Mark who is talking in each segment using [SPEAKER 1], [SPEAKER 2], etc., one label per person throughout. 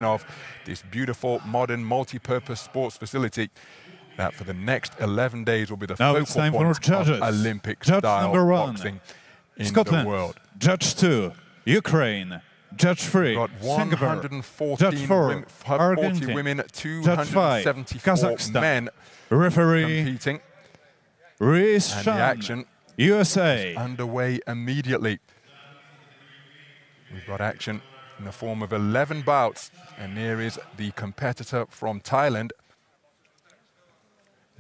[SPEAKER 1] of this beautiful, modern, multi-purpose sports facility that for the next 11 days will be the focal point of Olympic-style boxing in the world.
[SPEAKER 2] Judge 2, Ukraine. Judge 3,
[SPEAKER 1] Got 114 40 women, 274 men
[SPEAKER 2] referee
[SPEAKER 1] competing.
[SPEAKER 2] And
[SPEAKER 1] the action
[SPEAKER 2] USA
[SPEAKER 1] underway immediately. We've got action in the form of 11 bouts, and here is the competitor from Thailand,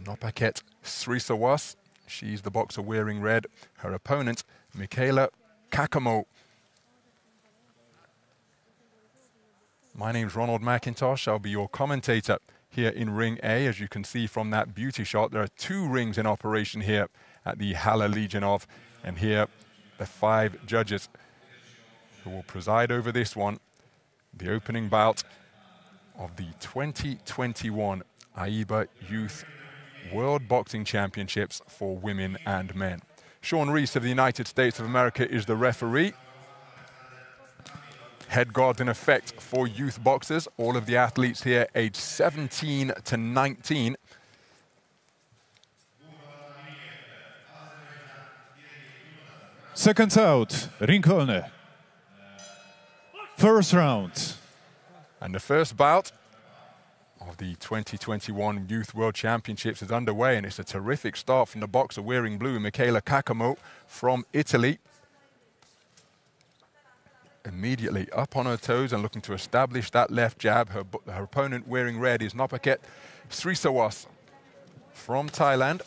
[SPEAKER 1] Noppaket SRISAWAS. She's the boxer wearing red. Her opponent, Michela, CACCAMO. My name's Ronald McIntosh. I'll be your commentator here in Ring A. As you can see from that beauty shot, there are 2 rings in operation here at the Halle Legionov, and here the 5 judges who will preside over this one, the opening bout of the 2021 AIBA Youth World Boxing Championships for women and men. Sean Reese of the United States of America is the referee. Head guards in effect for youth boxers. All of the athletes here aged 17 to 19.
[SPEAKER 2] Seconds out, Rinkolne. First round.
[SPEAKER 1] And the first bout of the 2021 Youth World Championships is underway, and it's a terrific start from the boxer wearing blue, Michela CACCAMO from Italy. Immediately up on her toes and looking to establish that left jab. Her opponent wearing red is Noppaket SRISAWAS from Thailand.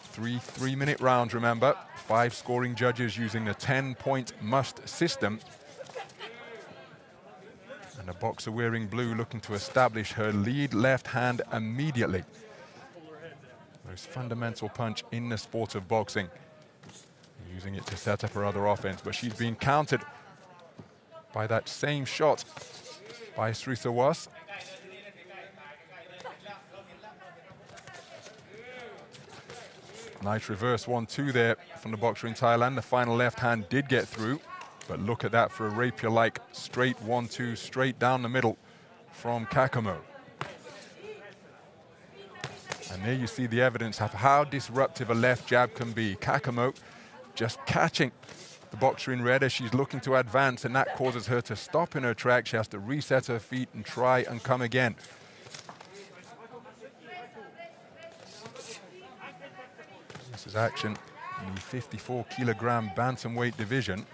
[SPEAKER 1] 3 3-minute rounds, remember. 5 scoring judges using the 10-point must system. And the boxer wearing blue looking to establish her lead left hand immediately. Most fundamental punch in the sport of boxing. Using it to set up her other offense, but she's been countered by that same shot by SRISAWAS. Nice reverse 1-2 there from the boxer in Thailand. The final left hand did get through, but look at that for a rapier-like straight 1-2 straight down the middle from CACCAMO. And there you see the evidence of how disruptive a left jab can be. CACCAMO just catching the boxer in red as she's looking to advance, and that causes her to stop in her track. She has to reset her feet and try and come again. This is action in the 54kg bantamweight division.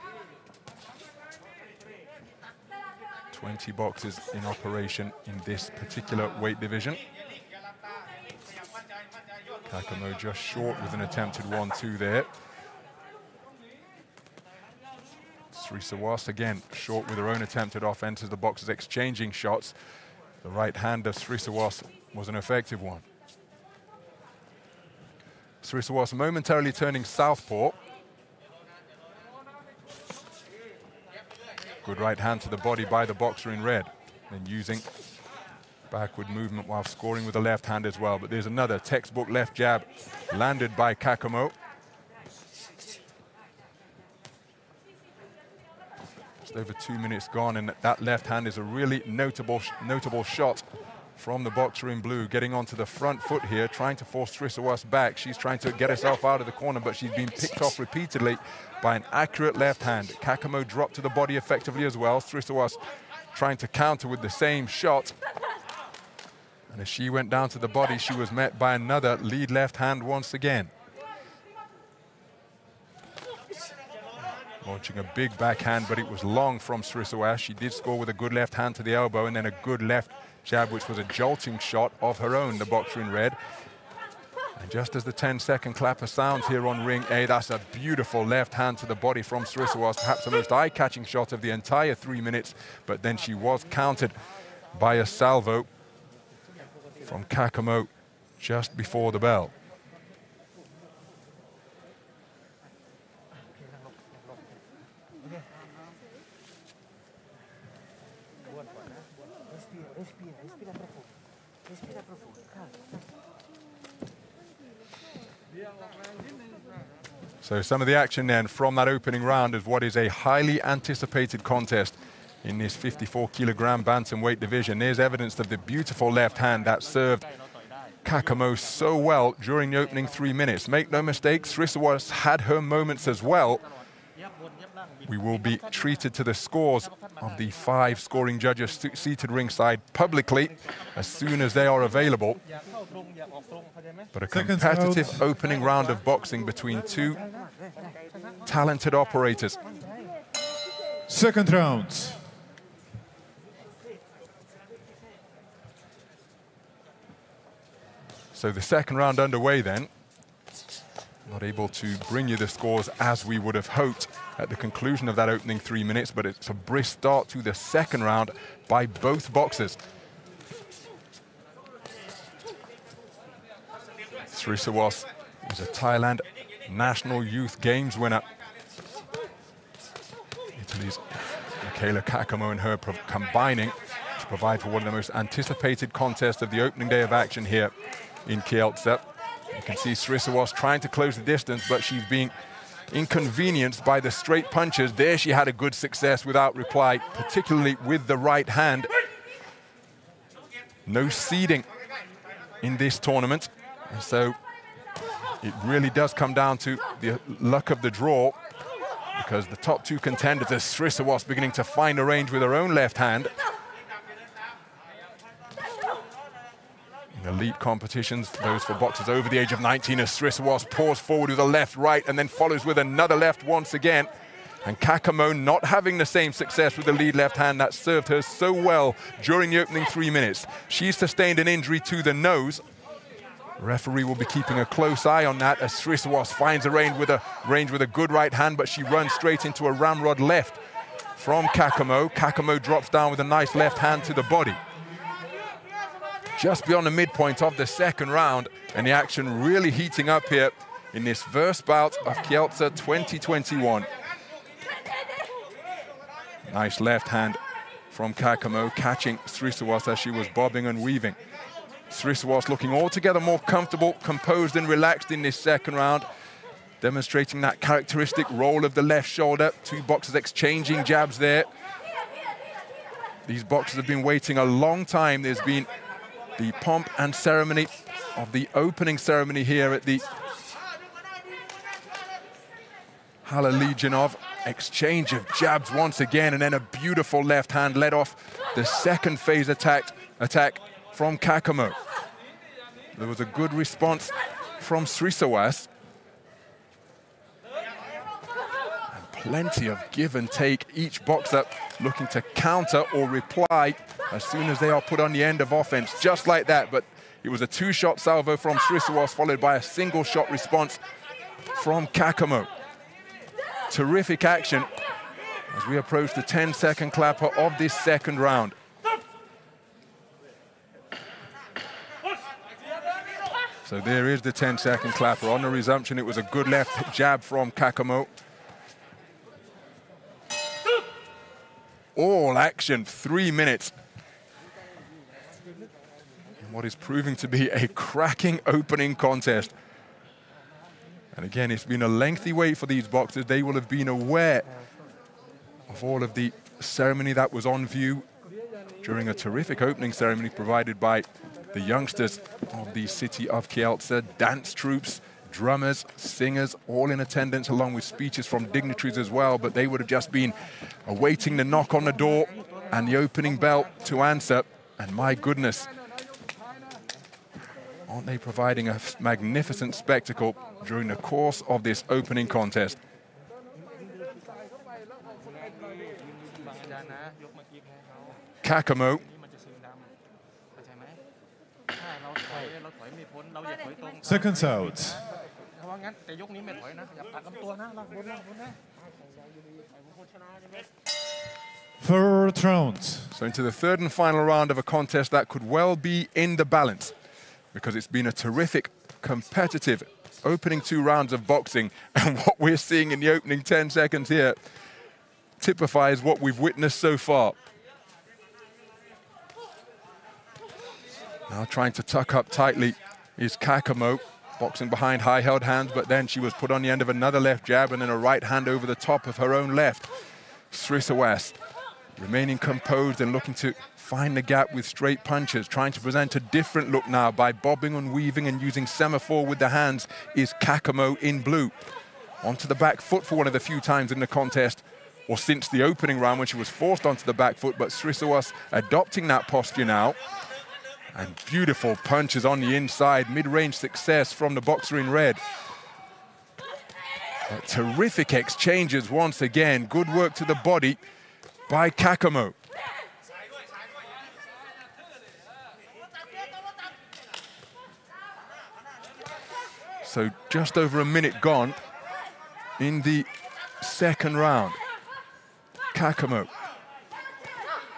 [SPEAKER 1] 20 boxers in operation in this particular weight division. CACCAMO just short with an attempted 1-2 there. SRISAWAS again short with her own attempted offense as the boxers exchanging shots. The right hand of SRISAWAS was an effective one. SRISAWAS momentarily turning southpaw. Good right hand to the body by the boxer in red. Then using backward movement while scoring with the left hand as well. But there's another textbook left jab landed by CACCAMO. Over 2 minutes gone, and that left hand is a really notable shot from the boxer in blue, getting onto the front foot here, trying to force SRISAWAS back. She's trying to get herself out of the corner, but she's been picked off repeatedly by an accurate left hand. CACCAMO dropped to the body effectively as well. SRISAWAS trying to counter with the same shot. And as she went down to the body, she was met by another lead left hand once again. Launching a big backhand, but it was long from SRISAWAS. She did score with a good left hand to the elbow, and then a good left jab, which was a jolting shot of her own, the boxer in red. And just as the 10-second clapper sounds here on Ring A, that's a beautiful left hand to the body from SRISAWAS, perhaps the most eye-catching shot of the entire 3 minutes, but then she was countered by a salvo from CACCAMO just before the bell. So some of the action then from that opening round of what is a highly anticipated contest in this 54kg bantamweight division. There's evidence of the beautiful left hand that served CACCAMO so well during the opening 3 minutes. Make no mistake, SRISAWAS had her moments as well. We will be treated to the scores of the 5 scoring judges seated ringside publicly as soon as they are available. But a competitive opening round of boxing between 2 talented operators.
[SPEAKER 2] Second round.
[SPEAKER 1] So the second round underway then. Not able to bring you the scores as we would have hoped at the conclusion of that opening 3 minutes, but it's a brisk start to the second round by both boxers. SRISAWAS is a Thailand National Youth Games winner. Italy's Michela CACCAMO and her combining to provide for one of the most anticipated contests of the opening day of action here in Kielce. You can see SRISAWAS trying to close the distance, but she's being inconvenienced by the straight punches. There she had a good success without reply, particularly with the right hand. No seeding in this tournament. And so it really does come down to the luck of the draw, because the top 2 contenders, as SRISAWAS beginning to find a range with her own left hand. In elite competitions, those for boxers over the age of 19, as SRISAWAS pours forward with a left, right, and then follows with another left once again. And CACCAMO not having the same success with the lead left hand that served her so well during the opening 3 minutes. She sustained an injury to the nose. The referee will be keeping a close eye on that as SRISAWAS finds a range with a good right hand, but she runs straight into a ramrod left from CACCAMO. CACCAMO drops down with a nice left hand to the body. Just beyond the midpoint of the second round, and the action really heating up here in this first bout of Kielce 2021. Nice left hand from CACCAMO, catching SRISAWAS as she was bobbing and weaving. SRISAWAS looking altogether more comfortable, composed and relaxed in this second round, demonstrating that characteristic roll of the left shoulder. 2 boxers exchanging jabs there. These boxers have been waiting a long time. There's been the pomp and ceremony of the opening ceremony here at the Legionov. Exchange of jabs once again, and then a beautiful left hand led off the second phase attack from CACCAMO. There was a good response from SRISAWAS. And plenty of give and take, each boxer looking to counter or reply as soon as they are put on the end of offense, just like that. But it was a 2-shot salvo from SRISAWAS, followed by a single-shot response from CACCAMO. Terrific action as we approach the 10-second clapper of this second round. So there is the 10-second clapper. On the resumption, it was a good left jab from CACCAMO. All action, 3 minutes. In what is proving to be a cracking opening contest. And again, it's been a lengthy wait for these boxers. They will have been aware of all of the ceremony that was on view during a terrific opening ceremony provided by the youngsters of the city of Kielce, dance troops, drummers, singers, all in attendance, along with speeches from dignitaries as well. But they would have just been awaiting the knock on the door and the opening bell to answer. And my goodness, aren't they providing a magnificent spectacle during the course of this opening contest? CACCAMO.
[SPEAKER 2] Seconds out. Third round.
[SPEAKER 1] So into the third and final round of a contest that could well be in the balance, because it's been a terrific, competitive opening 2 rounds of boxing. And what we're seeing in the opening 10 seconds here typifies what we've witnessed so far. Now trying to tuck up tightly is CACCAMO, boxing behind high-held hands, but then she was put on the end of another left jab and then a right hand over the top of her own left. SRISAWAS remaining composed and looking to find the gap with straight punches, trying to present a different look now by bobbing and weaving and using semaphore with the hands is CACCAMO in blue. Onto the back foot for one of the few times in the contest, or since the opening round when she was forced onto the back foot, but SRISAWAS adopting that posture now. And beautiful punches on the inside, mid-range success from the boxer in red. But terrific exchanges once again, good work to the body by CACCAMO. So just over a minute gone in the second round. CACCAMO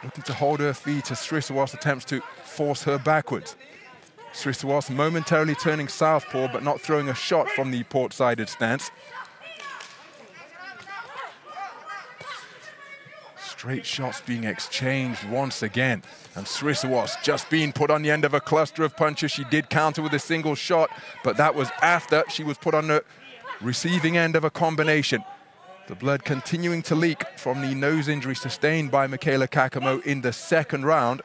[SPEAKER 1] looking to hold her feet as SRISAWAS attempts to force her backwards. SRISAWAS momentarily turning southpaw but not throwing a shot from the port-sided stance. Straight shots being exchanged once again. And SRISAWAS just being put on the end of a cluster of punches. She did counter with a single shot, but that was after she was put on the receiving end of a combination. The blood continuing to leak from the nose injury sustained by Michela CACCAMO in the second round.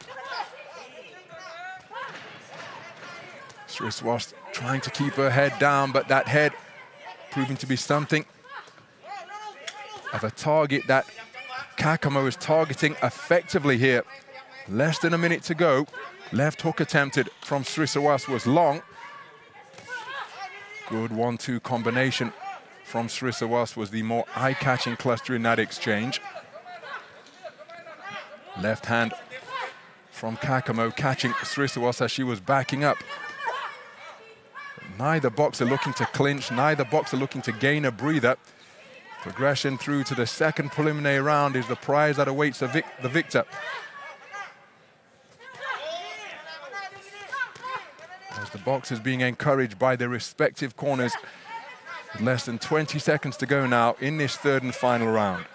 [SPEAKER 1] SRISAWAS trying to keep her head down, but that head proving to be something of a target that CACCAMO is targeting effectively here. Less than a minute to go. Left hook attempted from SRISAWAS was long. Good 1-2 combination from SRISAWAS was the more eye-catching cluster in that exchange. Left hand from CACCAMO catching SRISAWAS as she was backing up. Neither boxer looking to clinch, neither boxer looking to gain a breather. Progression through to the second preliminary round is the prize that awaits the victor. As the boxers being encouraged by their respective corners. With less than 20 seconds to go now in this third and final round.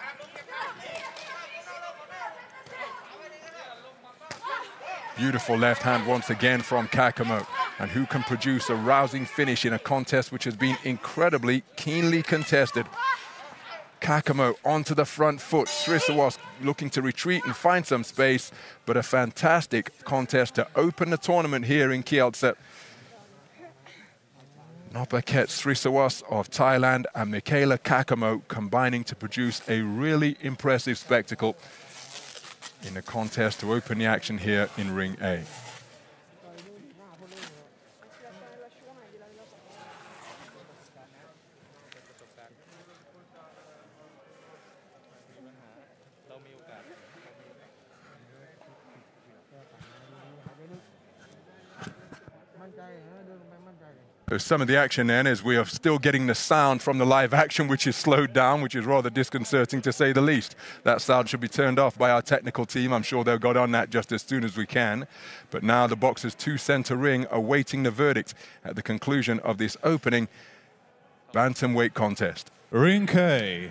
[SPEAKER 1] Beautiful left hand once again from CACCAMO. And who can produce a rousing finish in a contest which has been incredibly keenly contested. CACCAMO onto the front foot. SRISAWAS looking to retreat and find some space, but a fantastic contest to open the tournament here in Kielce. Noppaket SRISAWAS of Thailand and Michela CACCAMO combining to produce a really impressive spectacle in the contest to open the action here in Ring A. So some of the action then is we are still getting the sound from the live action, which is slowed down, which is rather disconcerting to say the least. That sound should be turned off by our technical team. I'm sure they'll get on that just as soon as we can. But now the boxers to center ring awaiting the verdict at the conclusion of this opening bantamweight contest.
[SPEAKER 2] Ring A,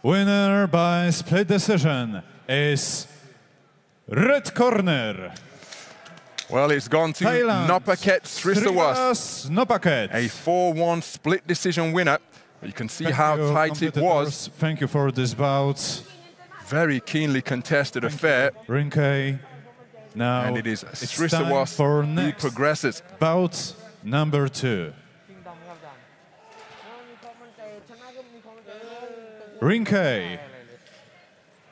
[SPEAKER 2] winner by split decision is red corner.
[SPEAKER 1] Well, it's gone to
[SPEAKER 2] Thailand,
[SPEAKER 1] Noppaket SRISAWAS,
[SPEAKER 2] Noppaket.
[SPEAKER 1] a 4-1 split decision winner. You can see how tight it was.
[SPEAKER 2] Thank you for this bout.
[SPEAKER 1] Very keenly contested affair.
[SPEAKER 2] Ring A. Now
[SPEAKER 1] And it is
[SPEAKER 2] it's
[SPEAKER 1] SRISAWAS
[SPEAKER 2] for
[SPEAKER 1] who
[SPEAKER 2] next
[SPEAKER 1] progresses.
[SPEAKER 2] bout number 2. Ring A.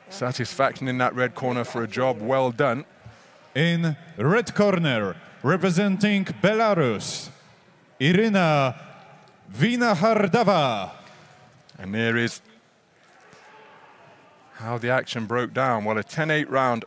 [SPEAKER 1] Satisfaction in that red corner for a job well done.
[SPEAKER 2] In red corner, representing Belarus, Irina Vinahardava.
[SPEAKER 1] And there is how the action broke down. Well, a 10-8 round